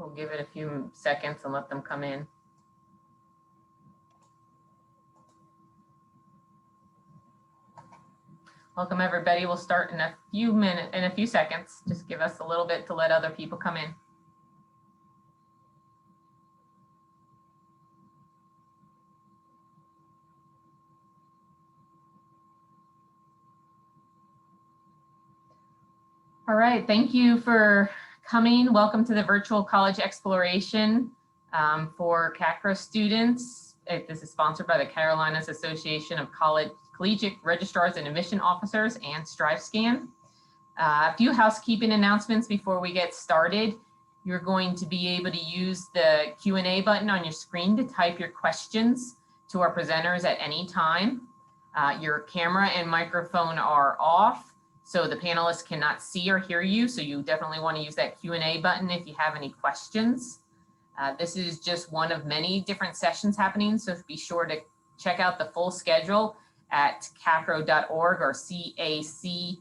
We'll give it a few seconds and let them come in. Welcome everybody. We'll start in a few seconds. Just give us a little bit to let other people come in. All right, thank you for coming. Welcome to the virtual college exploration for CACRAO students. This is sponsored by the Carolinas Association of Collegiate Registrars and Admission Officers and StriveScan. A few housekeeping announcements before we get started. You're going to be able to use the Q&A button on your screen to type your questions to our presenters at any time. Your camera and microphone are off, so the panelists cannot see or hear you. So you definitely want to use that Q&A button if you have any questions. This is just one of many different sessions happening, so be sure to check out the full schedule at CACRAO.org or CACRAO.org.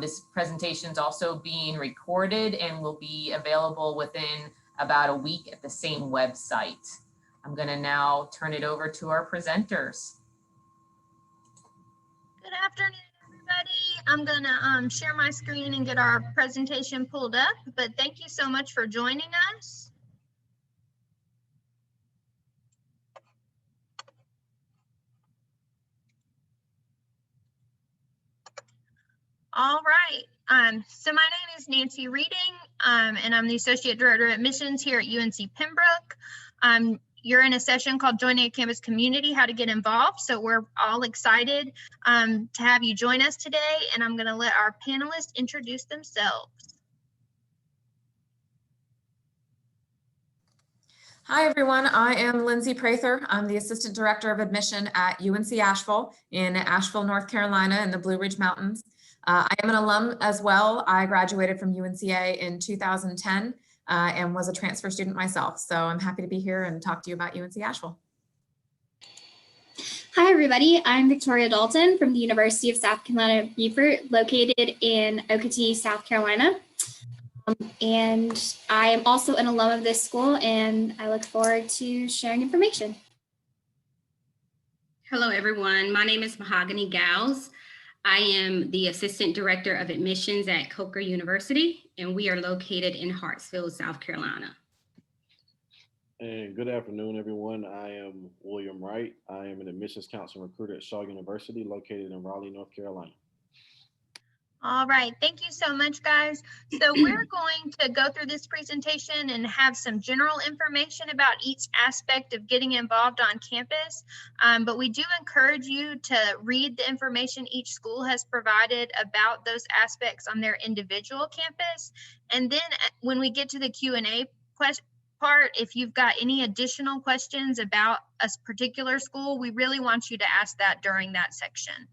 This presentation is also being recorded and will be available within about a week at the same website. I'm going to now turn it over to our presenters. Good afternoon, everybody. I'm going to share my screen and get our presentation pulled up, but thank you so much for joining us. All right. So my name is Nancy Reading, and I'm the Associate Director of Admissions here at UNC Pembroke. You're in a session called Joining a Campus Community, How to Get Involved. So we're all excited to have you join us today, and I'm going to let our panelists introduce themselves. Hi, everyone. I am Lindsay Prather. I'm the Assistant Director of Admission at UNC Asheville in Asheville, North Carolina in the Blue Ridge Mountains. I am an alum as well. I graduated from UNCA in 2010 and was a transfer student myself. So I'm happy to be here and talk to you about UNC Asheville. Hi, everybody. I'm Victoria Dalton from the University of South Carolina, Beaufort, located in Okatee, South Carolina. And I am also an alum of this school, and I look forward to sharing information. Hello, everyone. My name is Mahogany Gals. I am the Assistant Director of Admissions at CACRAO University, and we are located in Hartsville, South Carolina. And good afternoon, everyone. I am William Wright. I am an admissions counselor recruiter at Shaw University, located in Raleigh, North Carolina. All right, thank you so much, guys. So we're going to go through this presentation and have some general information about each aspect of getting involved on campus. But we do encourage you to read the information each school has provided about those aspects on their individual campus. And then when we get to the Q&A part, if you've got any additional questions about a particular school, we really want you to ask that during that section.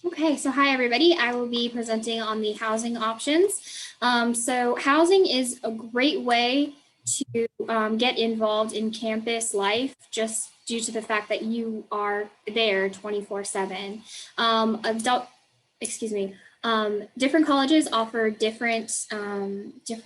Okay, so hi everybody. I will be presenting on the housing options. So housing is a great way to get involved in campus life just due to the fact that you are there 24/7. Different colleges offer different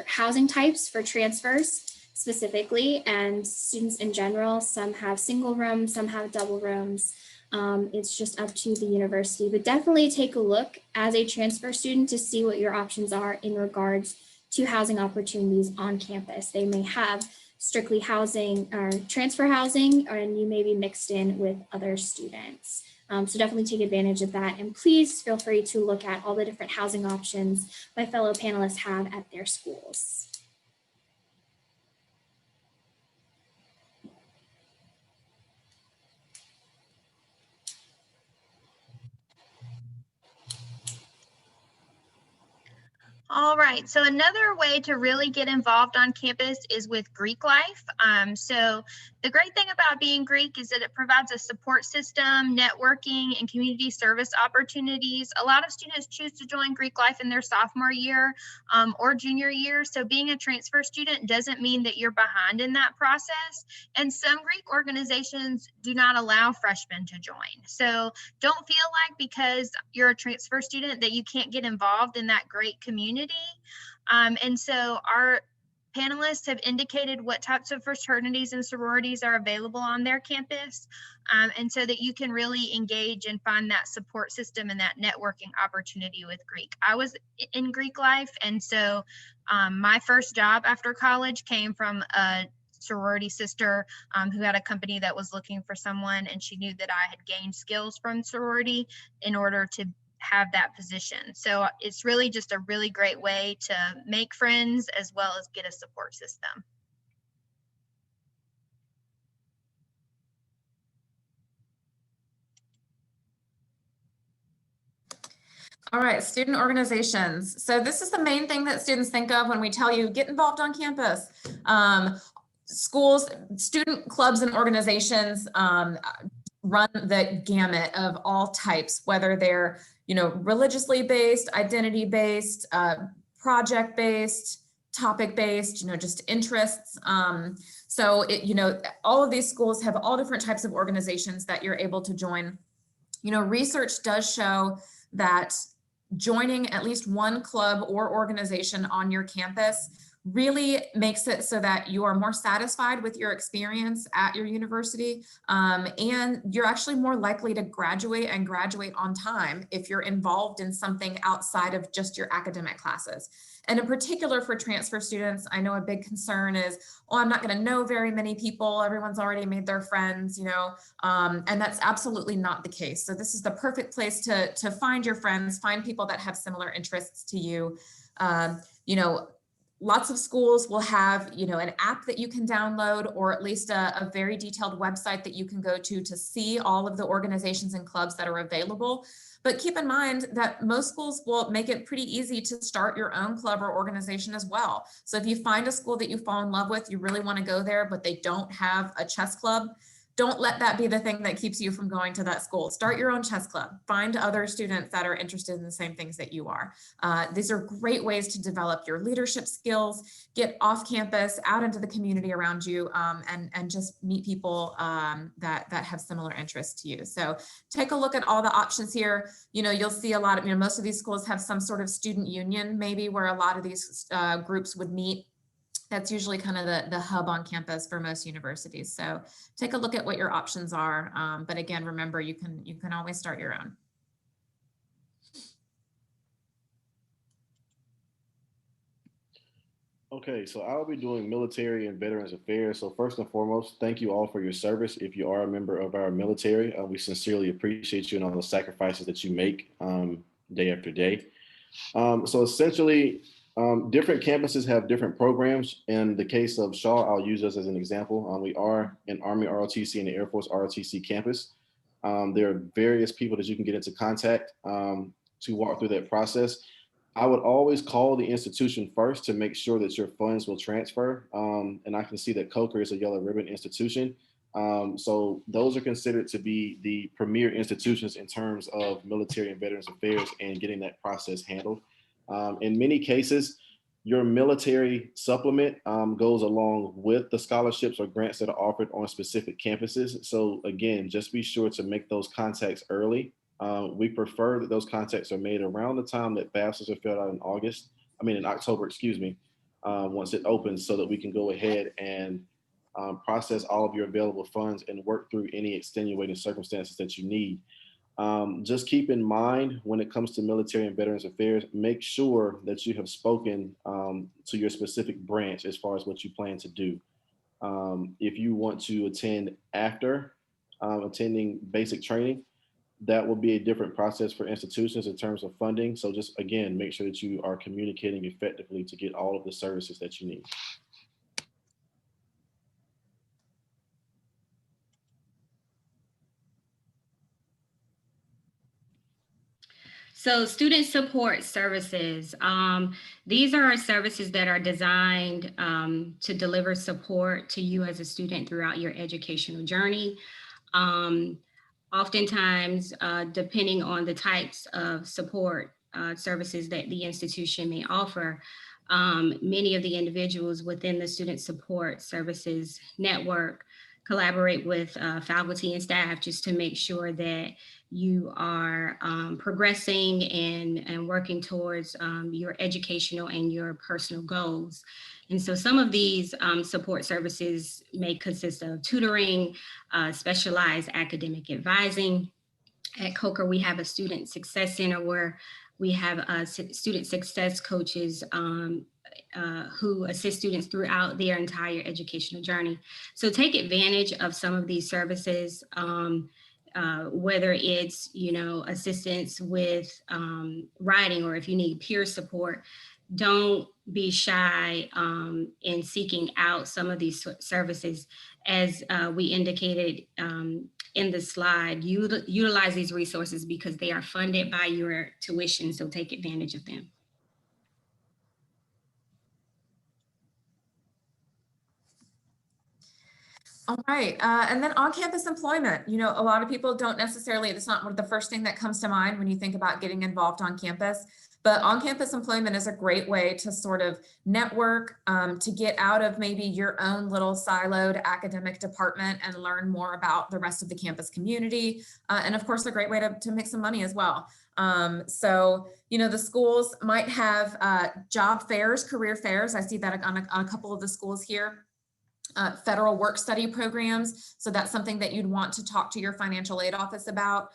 housing types for transfers specifically, and students in general. Some have single rooms, some have double rooms. It's just up to the university, but definitely take a look as a transfer student to see what your options are in regards to housing opportunities on campus. They may have strictly housing or transfer housing, and you may be mixed in with other students. So definitely take advantage of that. And please feel free to look at all the different housing options my fellow panelists have at their schools. All right, so another way to really get involved on campus is with Greek life. So the great thing about being Greek is that it provides a support system, networking, and community service opportunities. A lot of students choose to join Greek life in their sophomore year or junior year. So being a transfer student doesn't mean that you're behind in that process. And some Greek organizations do not allow freshmen to join. So don't feel like because you're a transfer student that you can't get involved in that great community. And so our panelists have indicated what types of fraternities and sororities are available on their campus, and so that you can really engage and find that support system and that networking opportunity with Greek. I was in Greek life, and so my first job after college came from a sorority sister who had a company that was looking for someone, and she knew that I had gained skills from sorority in order to have that position. So it's really just a really great way to make friends as well as get a support system. All right, student organizations. So this is the main thing that students think of when we tell you get involved on campus. Schools, student clubs and organizations run the gamut of all types, whether they're, religiously based, identity based, project based, topic based, just interests. So all of these schools have all different types of organizations that you're able to join. Research does show that joining at least one club or organization on your campus really makes it so that you are more satisfied with your experience at your university, and you're actually more likely to graduate on time if you're involved in something outside of just your academic classes. And in particular for transfer students, I know a big concern is, I'm not going to know very many people. Everyone's already made their friends, and that's absolutely not the case. So this is the perfect place to find your friends, find people that have similar interests to you. Lots of schools will have, an app that you can download, or at least a very detailed website that you can go to see all of the organizations and clubs that are available. But keep in mind that most schools will make it pretty easy to start your own club or organization as well. So if you find a school that you fall in love with, you really want to go there, but they don't have a chess club, don't let that be the thing that keeps you from going to that school. Start your own chess club. Find other students that are interested in the same things that you are. These are great ways to develop your leadership skills, get off campus, out into the community around you, and just meet people that have similar interests to you. So take a look at all the options here. You'll see a lot of, most of these schools have some sort of student union, maybe, where a lot of these groups would meet. That's usually kind of the hub on campus for most universities. So take a look at what your options are. But again, remember, you can always start your own. Okay, so I'll be doing military and veterans affairs. So first and foremost, thank you all for your service. If you are a member of our military, we sincerely appreciate you and all the sacrifices that you make day after day. So essentially, different campuses have different programs. In the case of Shaw, I'll use us as an example. We are an Army ROTC and the Air Force ROTC campus. There are various people that you can get into contact to walk through that process. I would always call the institution first to make sure that your funds will transfer. And I can see that CACRAO is a yellow ribbon institution. So those are considered to be the premier institutions in terms of military and veterans affairs and getting that process handled. In many cases, your military supplement goes along with the scholarships or grants that are offered on specific campuses. So again, just be sure to make those contacts early. We prefer that those contacts are made around the time that FAFSAs are filled out in October, once it opens, so that we can go ahead and process all of your available funds and work through any extenuating circumstances that you need. Just keep in mind, when it comes to military and veterans affairs, make sure that you have spoken to your specific branch as far as what you plan to do. If you want to attend after attending basic training, that will be a different process for institutions in terms of funding. So just, again, make sure that you are communicating effectively to get all of the services that you need. So student support services, these are services that are designed to deliver support to you as a student throughout your educational journey. Oftentimes, depending on the types of support services that the institution may offer, many of the individuals within the student support services network collaborate with faculty and staff just to make sure that you are progressing and working towards your educational and your personal goals. And so some of these support services may consist of tutoring, specialized academic advising. At CACRAO, we have a student success center where we have student success coaches who assist students throughout their entire educational journey. So take advantage of some of these services, whether it's, assistance with writing, or if you need peer support. Don't be shy in seeking out some of these services. As we indicated in the slide, utilize these resources because they are funded by your tuition, so take advantage of them. All right, and then on-campus employment. A lot of people don't necessarily, it's not the first thing that comes to mind when you think about getting involved on campus, but on-campus employment is a great way to sort of network, to get out of maybe your own little siloed academic department and learn more about the rest of the campus community. And of course, a great way to make some money as well. So, the schools might have job fairs, career fairs. I see that on a couple of the schools here. Federal work study programs. So that's something that you'd want to talk to your financial aid office about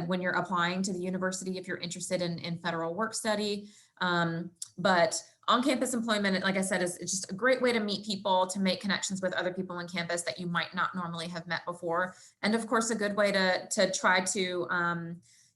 when you're applying to the university, if you're interested in federal work study. But on-campus employment, like I said, is just a great way to meet people, to make connections with other people on campus that you might not normally have met before. And of course, a good way to try to,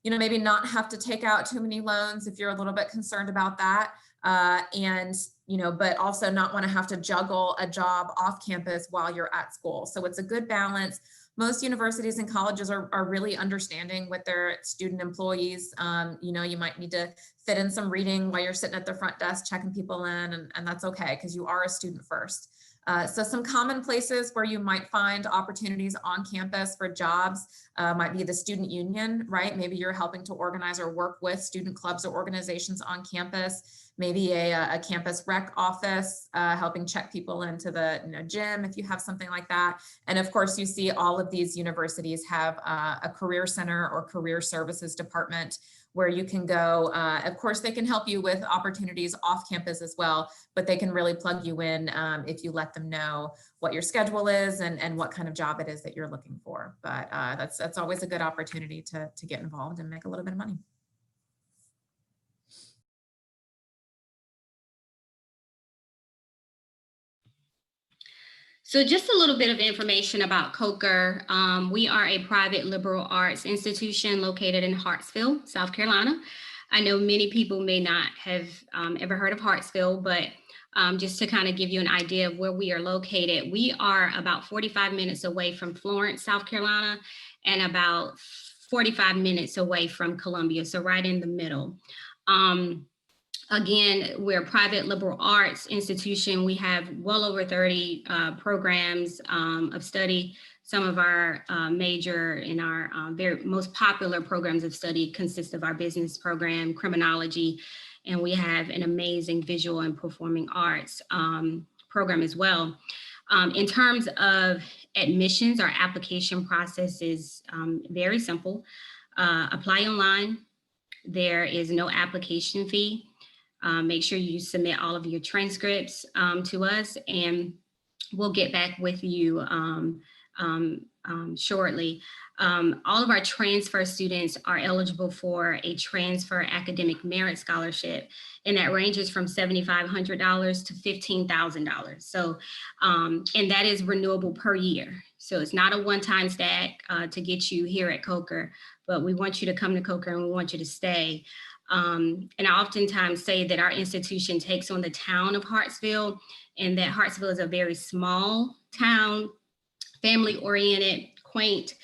maybe not have to take out too many loans if you're a little bit concerned about that. But also not want to have to juggle a job off campus while you're at school. So it's a good balance. Most universities and colleges are really understanding with their student employees. You might need to fit in some reading while you're sitting at the front desk checking people in, and that's okay because you are a student first. So some common places where you might find opportunities on campus for jobs might be the student union, right? Maybe you're helping to organize or work with student clubs or organizations on campus. Maybe a campus rec office, helping check people into the gym if you have something like that. And of course, you see all of these universities have a career center or career services department where you can go. Of course, they can help you with opportunities off campus as well, but they can really plug you in if you let them know what your schedule is and what kind of job it is that you're looking for. But that's always a good opportunity to get involved and make a little bit of money. So just a little bit of information about CACRAO. We are a private liberal arts institution located in Hartsville, South Carolina. I know many people may not have ever heard of Hartsville, but just to kind of give you an idea of where we are located, we are about 45 minutes away from Florence, South Carolina, and about 45 minutes away from Columbia, so right in the middle. Again, we're a private liberal arts institution. We have well over 30 programs of study. Some of our major and our very most popular programs of study consist of our business program, criminology, and we have an amazing visual and performing arts program as well. In terms of admissions, our application process is very simple. Apply online. There is no application fee. Make sure you submit all of your transcripts to us, and we'll get back with you shortly. All of our transfer students are eligible for a transfer academic merit scholarship, and that ranges from $7,500 to $15,000. So, and that is renewable per year. So it's not a one-time stack to get you here at CACRAO, but we want you to come to CACRAO and we want you to stay. And I oftentimes say that our institution takes on the town of Hartsville, and that Hartsville is a very small town, family-oriented, quaint,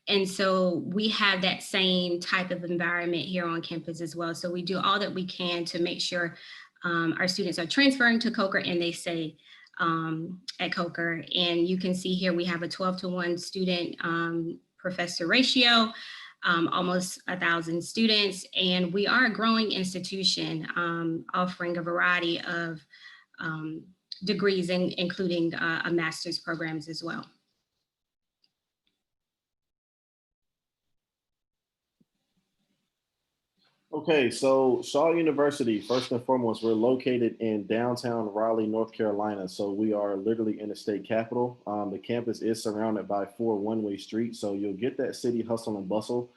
And so we have that same type of environment here on campus as well. So we do all that we can to make sure our students are transferring to COCR and they stay at COCR. And you can see here we have a 12-to-1 student professor ratio, almost 1,000 students. And we are a growing institution offering a variety of degrees, including a master's programs as well. Okay, so Shaw University, first and foremost, we're located in downtown Raleigh, North Carolina. So we are literally in the state capital. The campus is surrounded by 4 one-way streets, so you'll get that city hustle and bustle.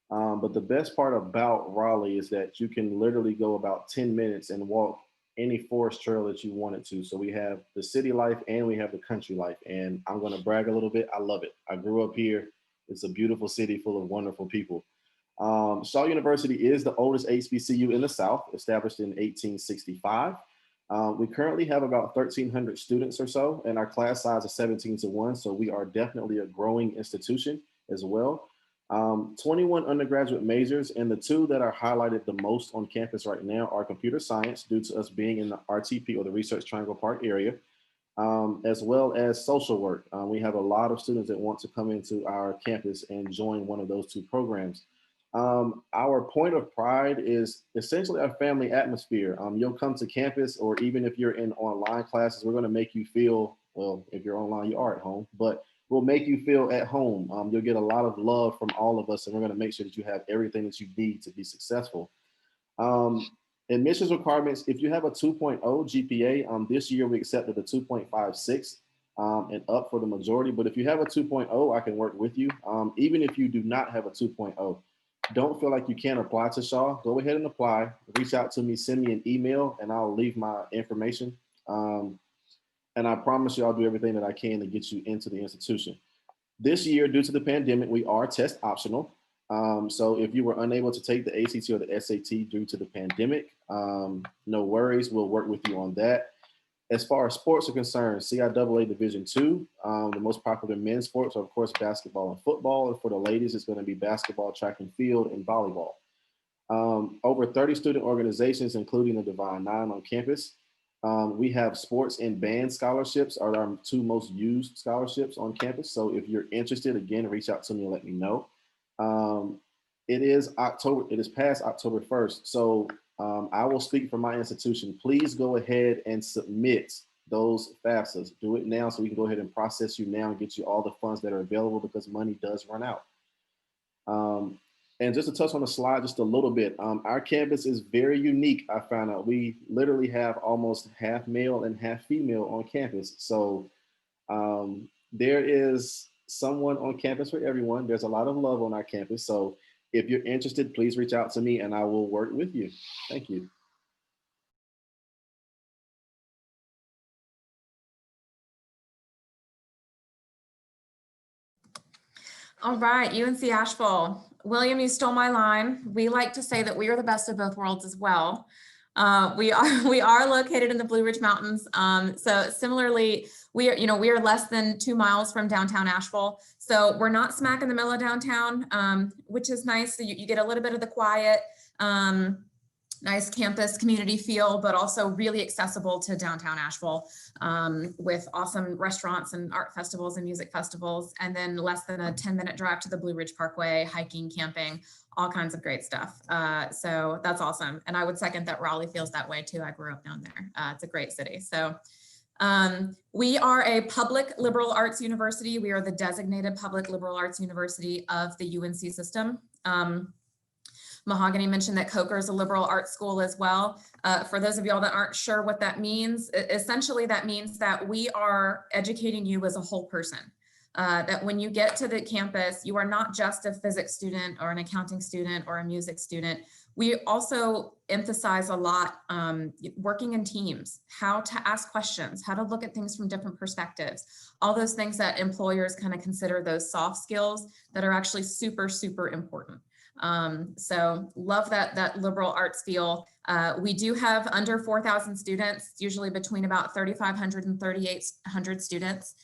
But the best part about Raleigh is that you can literally go about 10 minutes and walk any forest trail that you wanted to. So we have the city life and we have the country life. And I'm gonna brag a little bit, I love it. I grew up here. It's a beautiful city full of wonderful people. Shaw University is the oldest HBCU in the South, established in 1865. We currently have about 1,300 students or so, and our class size is 17-to-1, so we are definitely a growing institution as well. 21 undergraduate majors, and the 2 that are highlighted the most on campus right now are computer science, due to us being in the RTP, or the Research Triangle Park area, as well as social work. We have a lot of students that want to come into our campus and join one of those 2 programs. Our point of pride is essentially our family atmosphere. You'll come to campus, or even if you're in online classes, we're going to make you feel, well, if you're online, you are at home, but we'll make you feel at home. You'll get a lot of love from all of us, and we're going to make sure that you have everything that you need to be successful. Admissions requirements, if you have a 2.0 GPA, this year we accepted a 2.56 and up for the majority, but if you have a 2.0, I can work with you. Even if you do not have a 2.0, don't feel like you can't apply to Shaw. Go ahead and apply. Reach out to me, send me an email, and I'll leave my information. And I promise you I'll do everything that I can to get you into the institution. This year, due to the pandemic, we are test optional. So if you were unable to take the ACT or the SAT due to the pandemic, no worries, we'll work with you on that. As far as sports are concerned, CIAA Division II, the most popular men's sports are, of course, basketball and football. And for the ladies, it's going to be basketball, track and field, and volleyball. Over 30 student organizations, including the Divine Nine on campus. We have sports and band scholarships are our 2 most used scholarships on campus. So if you're interested, again, reach out to me and let me know. It is past October 1st. So I will speak for my institution. Please go ahead and submit those FAFSAs. Do it now so we can go ahead and process you now and get you all the funds that are available, because money does run out. And just to touch on the slide just a little bit, our campus is very unique. I found out we literally have almost half male and half female on campus. So there is someone on campus for everyone. There's a lot of love on our campus. So if you're interested, please reach out to me and I will work with you. Thank you. All right, UNC Asheville. William, you stole my line. We like to say that we are the best of both worlds as well. We are located in the Blue Ridge Mountains. So similarly, we are less than 2 miles from downtown Asheville. So we're not smack in the middle of downtown, which is nice. So you get a little bit of the quiet, nice campus community feel, but also really accessible to downtown Asheville, with awesome restaurants and art festivals and music festivals, and then less than a 10-minute drive to the Blue Ridge Parkway, hiking, camping, all kinds of great stuff. So that's awesome. And I would second that Raleigh feels that way too. I grew up down there. It's a great city. So we are a public liberal arts university. We are the designated public liberal arts university of the UNC system. Mahogany mentioned that COCR is a liberal arts school as well. For those of y'all that aren't sure what that means, essentially that means that we are educating you as a whole person. That when you get to the campus, you are not just a physics student or an accounting student or a music student. We also emphasize a lot working in teams, how to ask questions, how to look at things from different perspectives, all those things that employers kind of consider those soft skills that are actually super, super important. So love that liberal arts feel. We do have under 4,000 students, usually between about 3,500 and 3,800 students.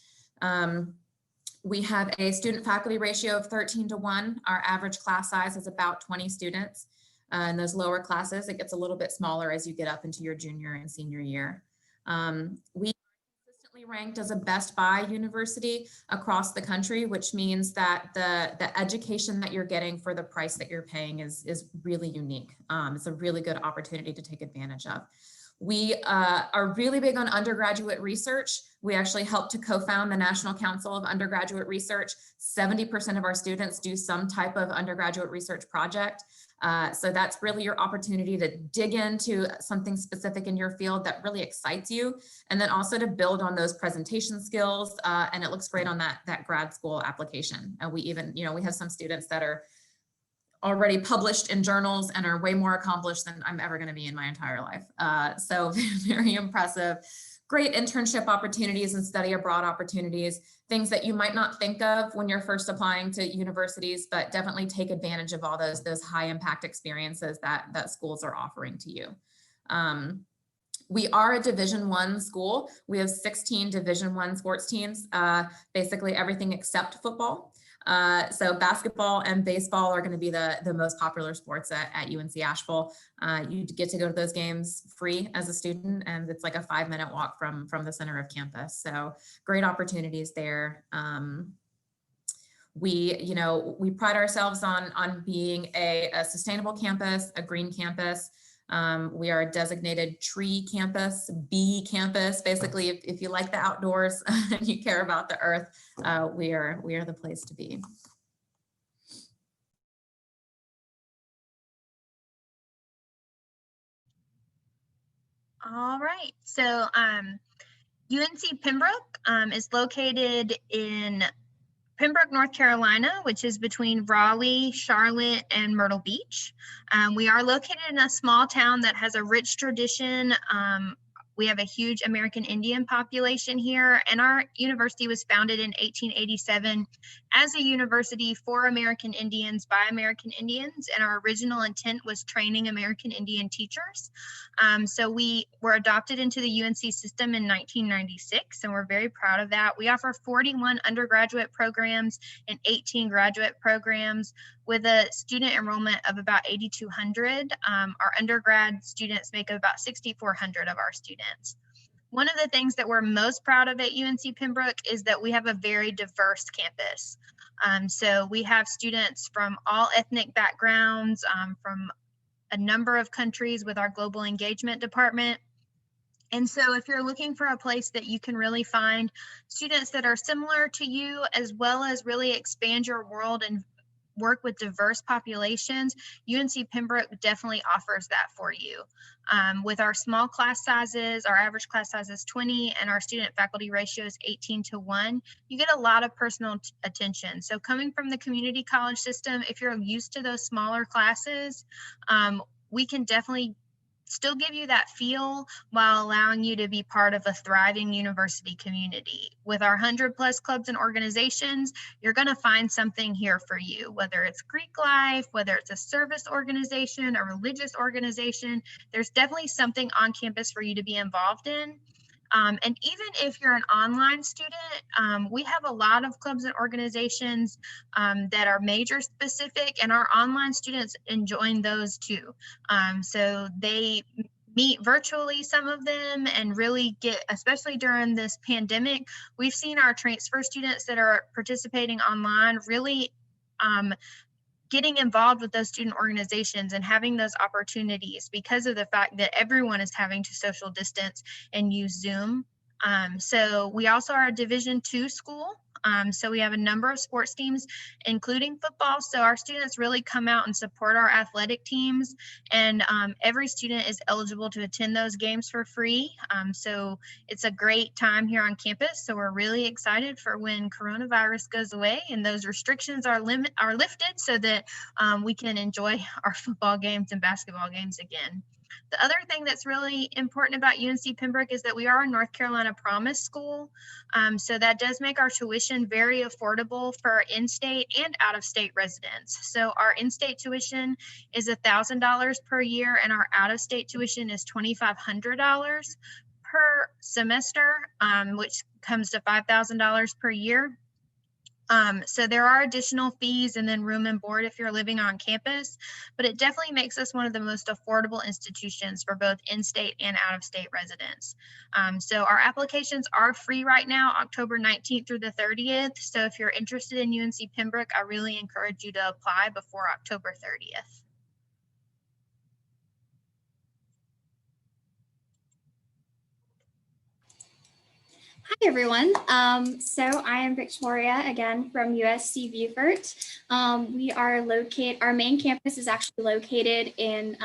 We have a student faculty ratio of 13:1. Our average class size is about 20 students. In those lower classes, it gets a little bit smaller as you get up into your junior and senior year. We are consistently ranked as a Best Buy university across the country, which means that the education that you're getting for the price that you're paying is really unique. It's a really good opportunity to take advantage of. We are really big on undergraduate research. We actually helped to co-found the National Council of Undergraduate Research. 70% of our students do some type of undergraduate research project. So that's really your opportunity to dig into something specific in your field that really excites you, and then also to build on those presentation skills. And it looks great on that grad school application. And we even, we have some students that are already published in journals and are way more accomplished than I'm ever going to be in my entire life. So very impressive. Great internship opportunities and study abroad opportunities, things that you might not think of when you're first applying to universities, but definitely take advantage of all those high impact experiences that schools are offering to you. We are a Division I school. We have 16 Division I sports teams, basically everything except football. So basketball and baseball are going to be the most popular sports at UNC Asheville. You get to go to those games free as a student, and it's like a 5-minute walk from the center of campus. So great opportunities there. We pride ourselves on being a sustainable campus, a green campus. We are a designated tree campus, bee campus. Basically, if you like the outdoors and you care about the earth, we are the place to be. All right, so UNC Pembroke is located in Pembroke, North Carolina, which is between Raleigh, Charlotte, and Myrtle Beach. We are located in a small town that has a rich tradition. We have a huge American Indian population here, and our university was founded in 1887 as a university for American Indians by American Indians, and our original intent was training American Indian teachers. So we were adopted into the UNC system in 1996, and we're very proud of that. We offer 41 undergraduate programs and 18 graduate programs with a student enrollment of about 8,200. Our undergrad students make up about 6,400 of our students. One of the things that we're most proud of at UNC Pembroke is that we have a very diverse campus. So we have students from all ethnic backgrounds, from a number of countries with our global engagement department. And so if you're looking for a place that you can really find students that are similar to you, as well as really expand your world and work with diverse populations, UNC Pembroke definitely offers that for you. With our small class sizes, our average class size is 20, and our student faculty ratio is 18:1. You get a lot of personal attention. So coming from the community college system, if you're used to those smaller classes, we can definitely still give you that feel while allowing you to be part of a thriving university community. With our 100+ clubs and organizations, you're going to find something here for you, whether it's Greek life, whether it's a service organization, a religious organization. There's definitely something on campus for you to be involved in. And even if you're an online student, we have a lot of clubs and organizations that are major specific, and our online students enjoy those too. So they meet virtually, some of them, and really get, especially during this pandemic, we've seen our transfer students that are participating online really getting involved with those student organizations and having those opportunities because of the fact that everyone is having to social distance and use Zoom. So we also are a Division II school. So we have a number of sports teams, including football. So our students really come out and support our athletic teams, and every student is eligible to attend those games for free. So it's a great time here on campus. So we're really excited for when coronavirus goes away and those restrictions are lifted so that we can enjoy our football games and basketball games again. The other thing that's really important about UNC Pembroke is that we are a North Carolina Promise school. So that does make our tuition very affordable for in-state and out-of-state residents. So our in-state tuition is $1,000 per year, and our out-of-state tuition is $2,500 per semester, which comes to $5,000 per year. So there are additional fees and then room and board if you're living on campus, but it definitely makes us one of the most affordable institutions for both in-state and out-of-state residents. So our applications are free right now, October 19th through the 30th. So if you're interested in UNC Pembroke, I really encourage you to apply before October 30th. Hi, everyone. So I am Victoria again from USC Beaufort. Our main campus is actually located in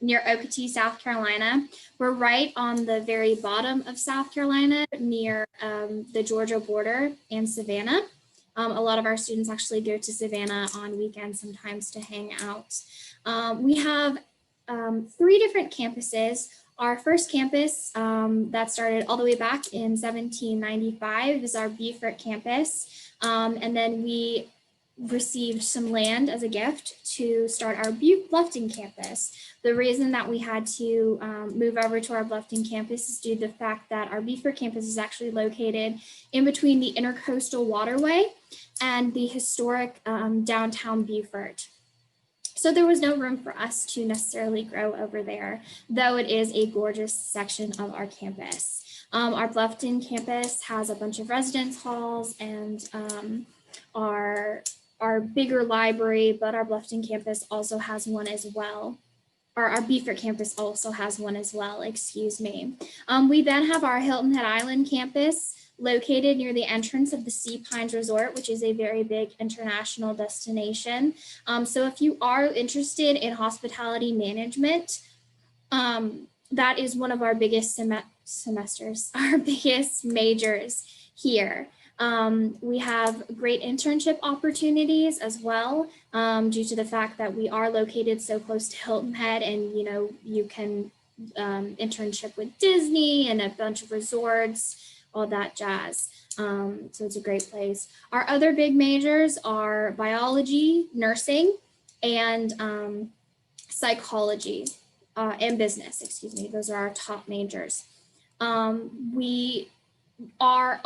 near Okatee, South Carolina. We're right on the very bottom of South Carolina near the Georgia border and Savannah. A lot of our students actually go to Savannah on weekends sometimes to hang out. We have 3 different campuses. Our first campus that started all the way back in 1795 is our Beaufort campus. And then we received some land as a gift to start our Bluffton campus. The reason that we had to move over to our Bluffton campus is due to the fact that our Beaufort campus is actually located in between the Intercoastal Waterway and the historic downtown Beaufort. So there was no room for us to necessarily grow over there, though it is a gorgeous section of our campus. Our Bluffton campus has a bunch of residence halls and our bigger library, but our Bluffton campus also has one as well. Our Beaufort campus also has one as well, excuse me. We then have our Hilton Head Island campus, located near the entrance of the Sea Pines Resort, which is a very big international destination. So if you are interested in hospitality management, that is one of our biggest semesters, our biggest majors here. We have great internship opportunities as well, due to the fact that we are located so close to Hilton Head, and you can internship with Disney and a bunch of resorts, all that jazz. So it's a great place. Our other big majors are biology, nursing, and psychology and business, excuse me. Those are our top majors. We are,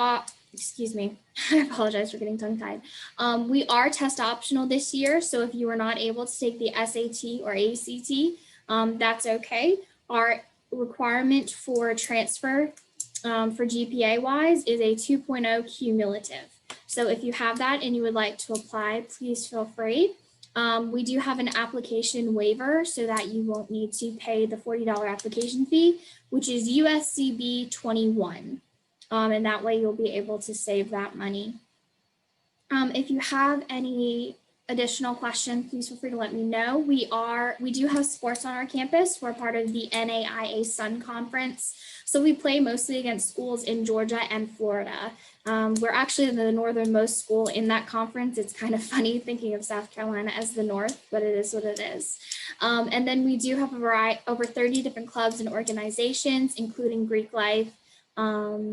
excuse me, I apologize for getting tongue-tied. We are test optional this year. So if you are not able to take the SAT or ACT, that's okay. Our requirement for transfer for GPA wise is a 2.0 cumulative. So if you have that and you would like to apply, please feel free. We do have an application waiver so that you won't need to pay the $40 application fee, which is USCB 21. And that way you'll be able to save that money. If you have any additional questions, please feel free to let me know. We do have sports on our campus. We're part of the NAIA Sun Conference. So we play mostly against schools in Georgia and Florida. We're actually the northernmost school in that conference. It's kind of funny thinking of South Carolina as the north, but it is what it is. And then we do have a variety, over 30 different clubs and organizations, including Greek life,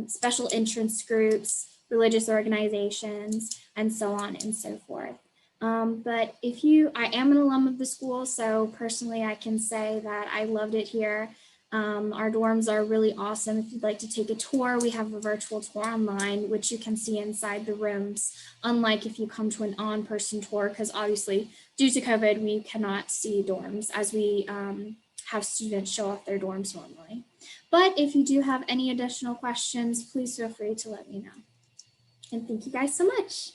special interest groups, religious organizations, and so on and so forth. But I am an alum of the school, so personally I can say that I loved it here. Our dorms are really awesome. If you'd like to take a tour, we have a virtual tour online, which you can see inside the rooms, unlike if you come to an on-person tour, because obviously due to COVID, we cannot see dorms as we have students show off their dorms normally. But if you do have any additional questions, please feel free to let me know. And thank you guys so much.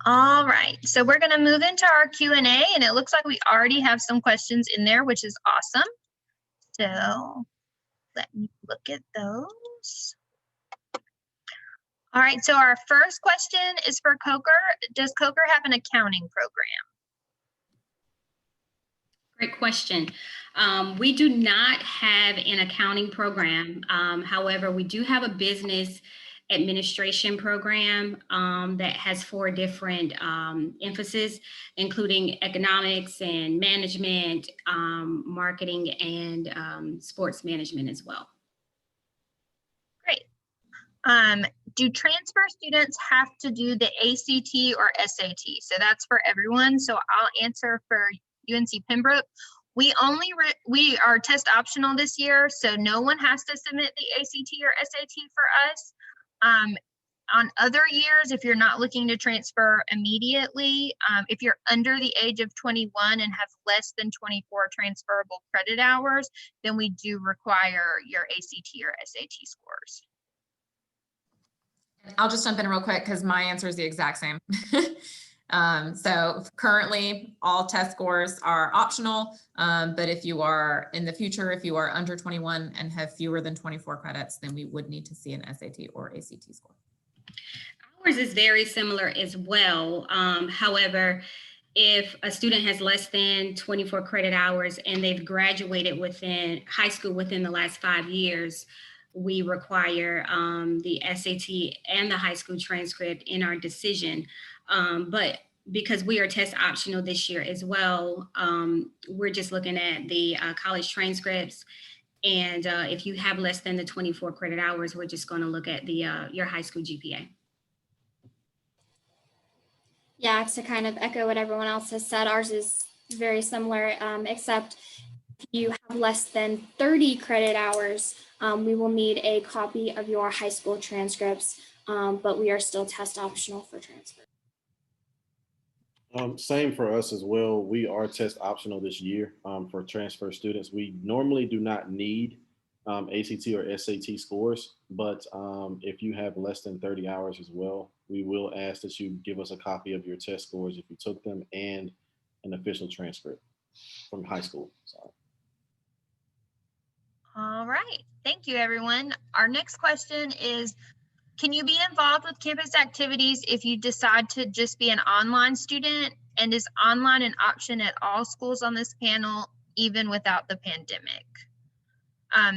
All right, so we're gonna move into our Q&A, and it looks like we already have some questions in there, which is awesome. So let me look at those. All right, so our first question is for Coker. Does Coker have an accounting program? Great question. We do not have an accounting program. However, we do have a business administration program that has 4 different emphases, including economics and management, marketing, and sports management as well. Great. Do transfer students have to do the ACT or SAT? So that's for everyone. So I'll answer for UNC Pembroke. We are test optional this year, so no one has to submit the ACT or SAT for us. On other years, if you're not looking to transfer immediately, if you're under the age of 21 and have less than 24 transferable credit hours, then we do require your ACT or SAT scores. I'll just jump in real quick because my answer is the exact same. So currently all test scores are optional, but if you are in the future, if you are under 21 and have fewer than 24 credits, then we would need to see an SAT or ACT score. Ours is very similar as well. However, if a student has less than 24 credit hours and they've graduated within high school within the last 5 years, we require the SAT and the high school transcript in our decision. But because we are test optional this year as well, we're just looking at the college transcripts. And if you have less than the 24 credit hours, we're just going to look at the your high school GPA. Yeah, to kind of echo what everyone else has said, ours is very similar, except if you have less than 30 credit hours, we will need a copy of your high school transcripts, but we are still test optional for transfer. Same for us as well. We are test optional this year for transfer students. We normally do not need ACT or SAT scores, but if you have less than 30 hours as well, we will ask that you give us a copy of your test scores if you took them and an official transcript from high school. Sorry. All right, thank you, everyone. Our next question is, can you be involved with campus activities if you decide to just be an online student? And is online an option at all schools on this panel, even without the pandemic?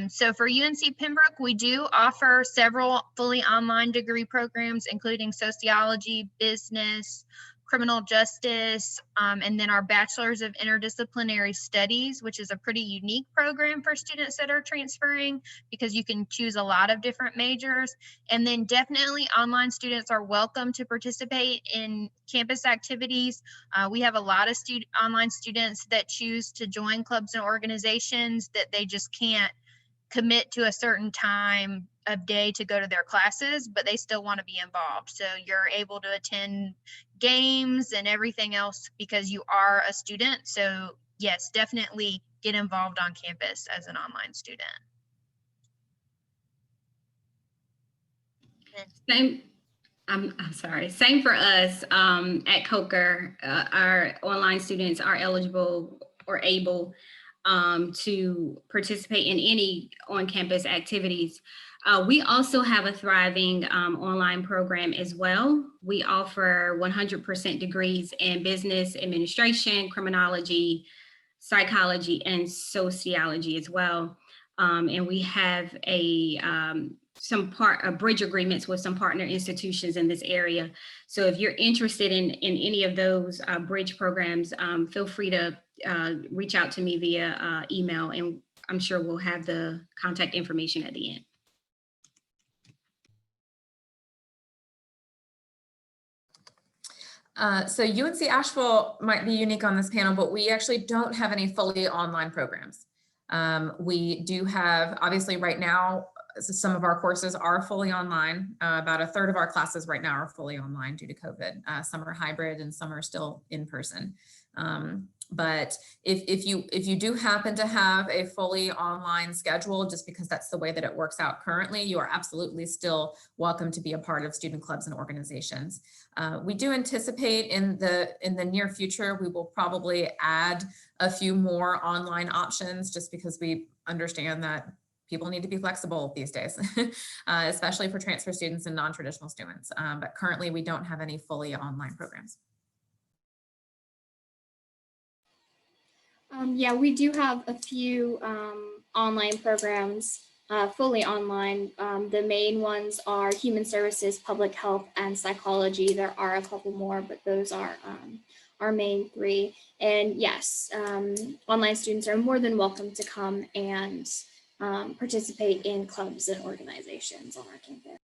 So for UNC Pembroke, we do offer several fully online degree programs, including sociology, business, criminal justice, and then our Bachelor's of Interdisciplinary Studies, which is a pretty unique program for students that are transferring because you can choose a lot of different majors. And then definitely online students are welcome to participate in campus activities. We have a lot of online students that choose to join clubs and organizations that they just can't commit to a certain time of day to go to their classes, but they still want to be involved. So you're able to attend games and everything else because you are a student. So yes, definitely get involved on campus as an online student. Same. I'm sorry. Same for us at CACRAO. Our online students are eligible or able to participate in any on-campus activities. We also have a thriving online program as well. We offer 100% degrees in business administration, criminology, psychology, and sociology as well. And we have bridge agreements with some partner institutions in this area. So if you're interested in any of those bridge programs, feel free to reach out to me via email, and I'm sure we'll have the contact information at the end. So UNC Asheville might be unique on this panel, but we actually don't have any fully online programs. We do have, obviously right now, some of our courses are fully online. About a third of our classes right now are fully online due to COVID. Some are hybrid and some are still in person. But if you do happen to have a fully online schedule, just because that's the way that it works out currently, you are absolutely still welcome to be a part of student clubs and organizations. We do anticipate in the near future, we will probably add a few more online options just because we understand that people need to be flexible these days, especially for transfer students and non-traditional students. But currently we don't have any fully online programs. Yeah, we do have a few online programs, fully online. The main ones are human services, public health, and psychology. There are a couple more, but those are our main three. And yes, online students are more than welcome to come and participate in clubs and organizations on our campus.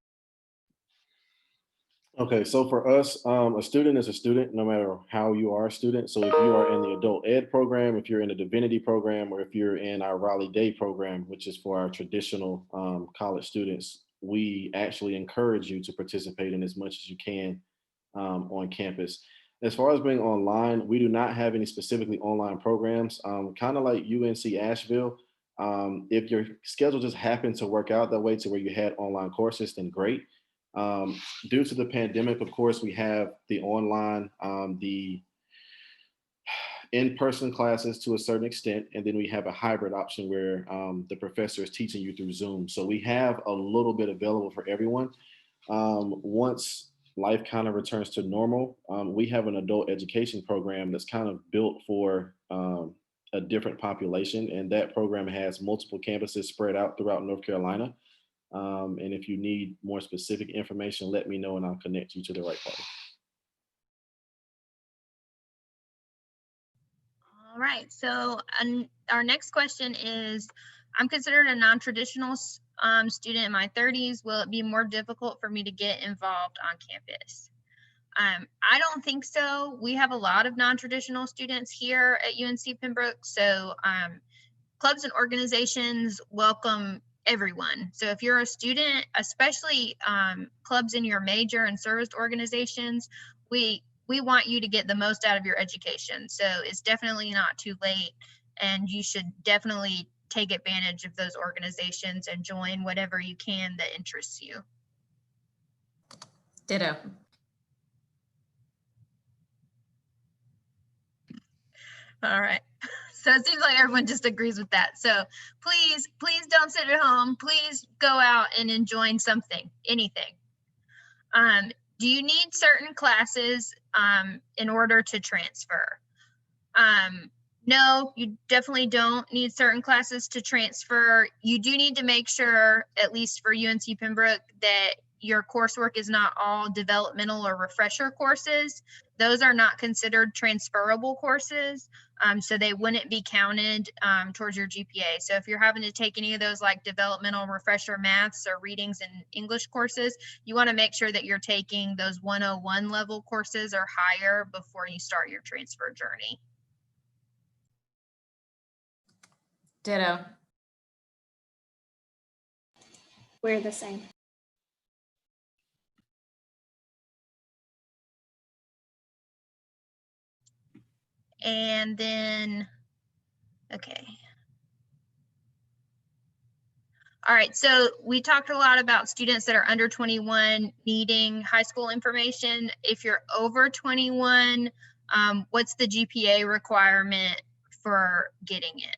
Okay, so for us, a student is a student no matter how you are a student. So if you are in the adult ed program, if you're in the divinity program, or if you're in our Raleigh Day program, which is for our traditional college students, we actually encourage you to participate in as much as you can on campus. As far as being online, we do not have any specifically online programs, kind of like UNC Asheville. If your schedule just happened to work out that way to where you had online courses, then great. Due to the pandemic, of course, we have the online, the in-person classes to a certain extent, and then we have a hybrid option where the professor is teaching you through Zoom. So we have a little bit available for everyone. Once life kind of returns to normal, we have an adult education program that's kind of built for a different population, and that program has multiple campuses spread out throughout North Carolina. And if you need more specific information, let me know and I'll connect you to the right party. All right, so our next question is, I'm considered a non-traditional student in my 30s. Will it be more difficult for me to get involved on campus? I don't think so. We have a lot of non-traditional students here at UNC Pembroke. So clubs and organizations welcome everyone. So if you're a student, especially clubs in your major and service organizations, we want you to get the most out of your education. So it's definitely not too late, and you should definitely take advantage of those organizations and join whatever you can that interests you. Ditto. All right. So it seems like everyone just agrees with that. So please don't sit at home. Please go out and enjoy something, anything. Do you need certain classes in order to transfer? No, you definitely don't need certain classes to transfer. You do need to make sure, at least for UNC Pembroke, that your coursework is not all developmental or refresher courses. Those are not considered transferable courses, so they wouldn't be counted towards your GPA. So if you're having to take any of those like developmental refresher maths or readings and English courses, you want to make sure that you're taking those 101 level courses or higher before you start your transfer journey. Ditto. We're the same. And then, okay. All right, so we talked a lot about students that are under 21 needing high school information. If you're over 21, what's the GPA requirement for getting in?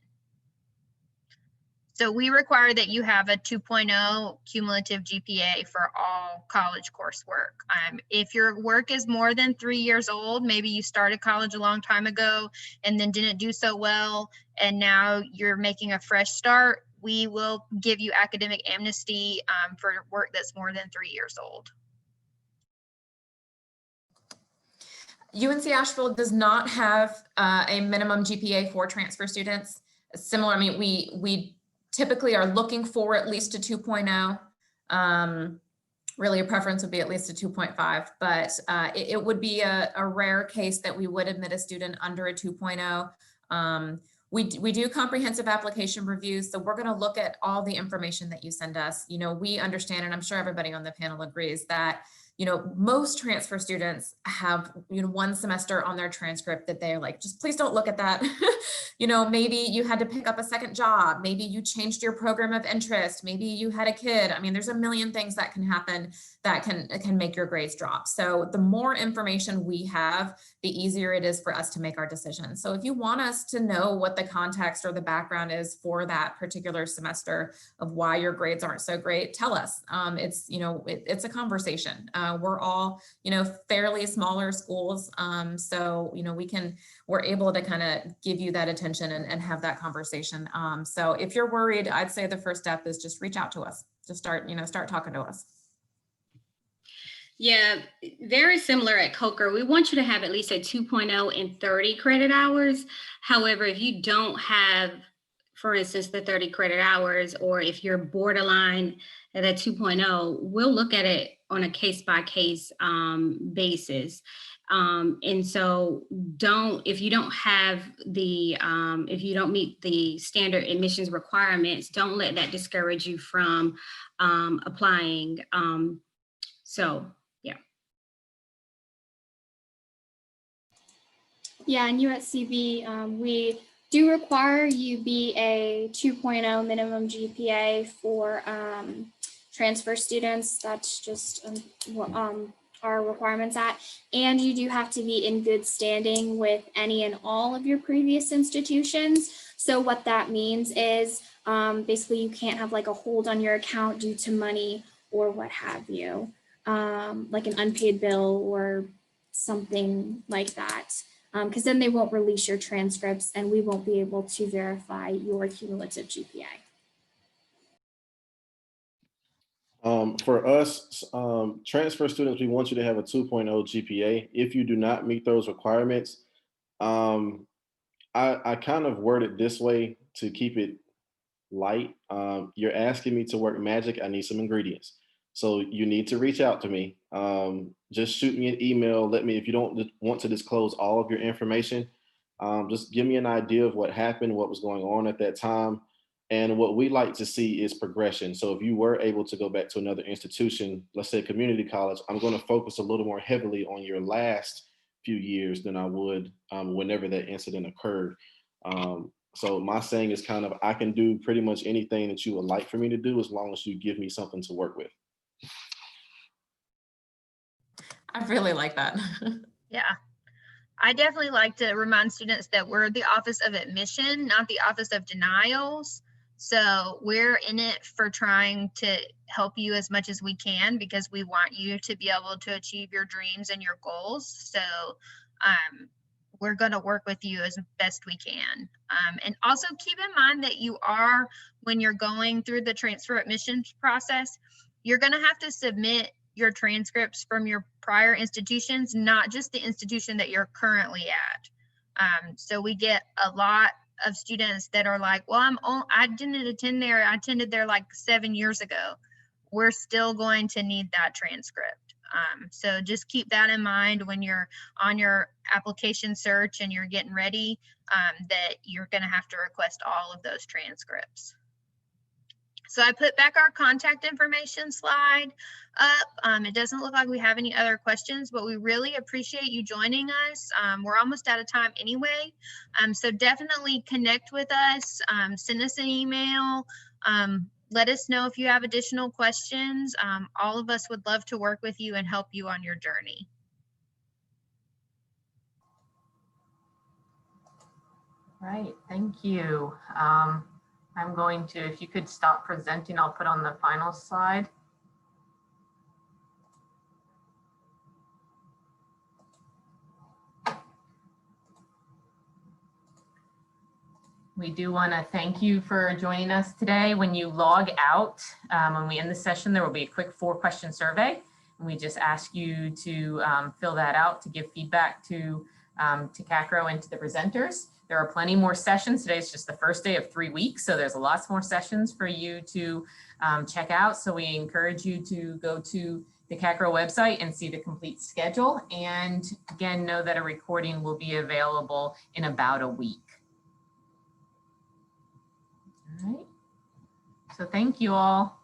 So we require that you have a 2.0 cumulative GPA for all college coursework. If your work is more than 3 years old, maybe you started college a long time ago and then didn't do so well, and now you're making a fresh start, we will give you academic amnesty for work that's more than 3 years old. UNC Asheville does not have a minimum GPA for transfer students. Similar, I mean, we typically are looking for at least a 2.0. Really a preference would be at least a 2.5, but it would be a rare case that we would admit a student under a 2.0. We do comprehensive application reviews, so we're going to look at all the information that you send us. You know, we understand, and I'm sure everybody on the panel agrees, that most transfer students have, one semester on their transcript that they're like, just please don't look at that. Maybe you had to pick up a second job. Maybe you changed your program of interest. Maybe you had a kid. I mean, there's a million things that can happen that can make your grades drop. So the more information we have, the easier it is for us to make our decisions. So if you want us to know what the context or the background is for that particular semester of why your grades aren't so great, tell us. It's a conversation. We're all, fairly smaller schools. So, we're able to kind of give you that attention and have that conversation. So if you're worried, I'd say the first step is just reach out to us. Just start talking to us. Yeah, very similar at CACRAO. We want you to have at least a 2.0 in 30 credit hours. However, if you don't have for instance, the 30 credit hours, or if you're borderline at a 2.0, we'll look at it on a case-by-case basis. And so if you don't have the, if you don't meet the standard admissions requirements, don't let that discourage you from applying. So, yeah. Yeah, and USCB, we do require you be a 2.0 minimum GPA for transfer students. That's just our requirements at. And you do have to be in good standing with any and all of your previous institutions. So what that means is basically you can't have like a hold on your account due to money or what have you, like an unpaid bill or something like that. Because then they won't release your transcripts and we won't be able to verify your cumulative GPA. For us, transfer students, we want you to have a 2.0 GPA. If you do not meet those requirements, I kind of word it this way to keep it light. You're asking me to work magic. I need some ingredients. So you need to reach out to me. Just shoot me an email. Let me, if you don't want to disclose all of your information, just give me an idea of what happened, what was going on at that time. And what we like to see is progression. So if you were able to go back to another institution, let's say community college, I'm going to focus a little more heavily on your last few years than I would whenever that incident occurred. So my saying is kind of, I can do pretty much anything that you would like for me to do as long as you give me something to work with. I really like that. Yeah. I definitely like to remind students that we're the Office of Admission, not the Office of Denials. So we're in it for trying to help you as much as we can because we want you to be able to achieve your dreams and your goals. So we're going to work with you as best we can. And also keep in mind that you are, when you're going through the transfer admissions process, you're going to have to submit your transcripts from your prior institutions, not just the institution that you're currently at. So we get a lot of students that are like, well, I didn't attend there. I attended there like 7 years ago. We're still going to need that transcript. So just keep that in mind when you're on your application search and you're getting ready, that you're going to have to request all of those transcripts. So I put back our contact information slide up. It doesn't look like we have any other questions, but we really appreciate you joining us. We're almost out of time anyway. So definitely connect with us, send us an email, let us know if you have additional questions. All of us would love to work with you and help you on your journey. Right, thank you. I'm going to, if you could stop presenting, I'll put on the final slide. We do want to thank you for joining us today. When you log out, when we end the session, there will be a quick 4-question survey. And we just ask you to fill that out to give feedback to CACRAO and to the presenters. There are plenty more sessions. Today is just the first day of 3 weeks, so there's lots more sessions for you to check out. So we encourage you to go to the CACRAO website and see the complete schedule. And again, know that a recording will be available in about a week. All right. So thank you all.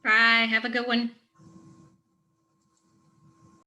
Bye. Have a good one.